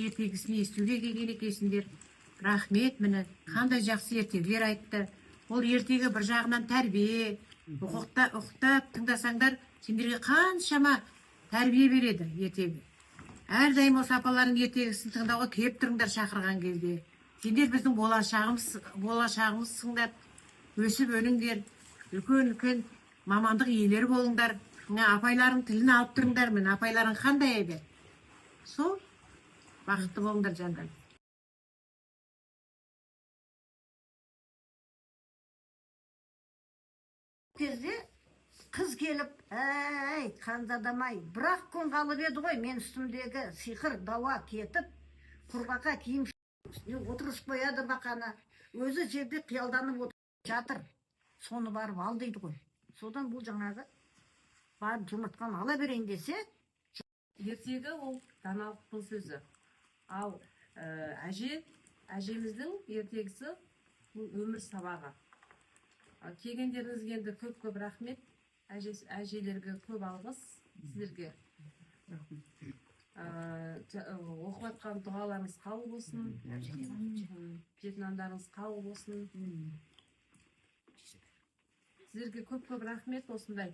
ертегісін естуге келген екенсіңдер. Рахмет, міне қандай жақсы ертегілер айтты. Ол ертегі бір жағынан тәрбие, ұқтап тыңдасаңдар, сендерге қаншама тәрбие береді ертегі. Әрдайым осы апалардың ертегісін тыңдауға келіп тұрыңдар шақырған кезде. Сендер біздің болашағымызсыңдар. Өсіп өніңдер, үлкен мамандық иелері болыңдар. Апайларың тілін алып тұрыңдар, міне апайларың қандай әйбет. Сол бақытты болыңдар жандар. Кезде қыз келіп, әй, қанзадамай, бірақ күн қалып еді ғой, мен үстімдегі сиқыр дауа кетіп, құрбақа киім отырысып қояды бақана, өзі жерде қиялданып жатыр, соны барып ал дейді ғой. Содан бұл жаңағы барып жұмыртқаны ала берейін десе, ертегі ол даналықтың сөзі. Ал әжеміздің ертегісі өмір сабағы. Келгендеріңізге енді көп рахмет. Әжелерге көп алғыс сіздерге. Оқып жатқан дұғаларыңыз қабыл болсын. Жетінандарыңыз қабыл болсын. Сіздерге көп рахмет. Осындай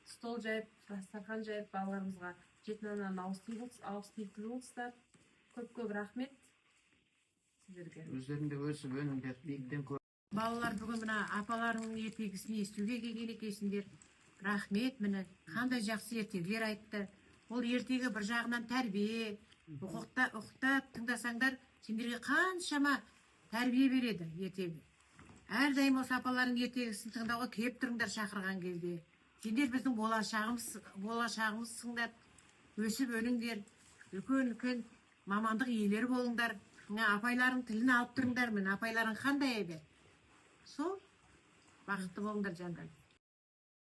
стол жайып, дастархан жайып балаларымызға жетінаннан ауыстырып болсыздар. Көп рахмет сіздерге. Өздерінде өсіп өніңдер, биіктен көп. Балалар бүгін мына апаларының ертегісін естуге келген екенсіңдер. Рахмет, міне қандай жақсы ертегілер айтты. Ол ертегі бір жағынан тәрбие, ұқтап тыңдасаңдар, сендерге қаншама тәрбие береді ертегі. Әрдайым осы апалардың ертегісін тыңдауға келіп тұрыңдар шақырған кезде. Сендер біздің болашағымызсыңдар. Өсіп өніңдер, үлкен мамандық иелері болыңдар. Апайларың тілін алып тұрыңдар, міне апайларың қандай әйбет. Сол бақытты болыңдар жандар.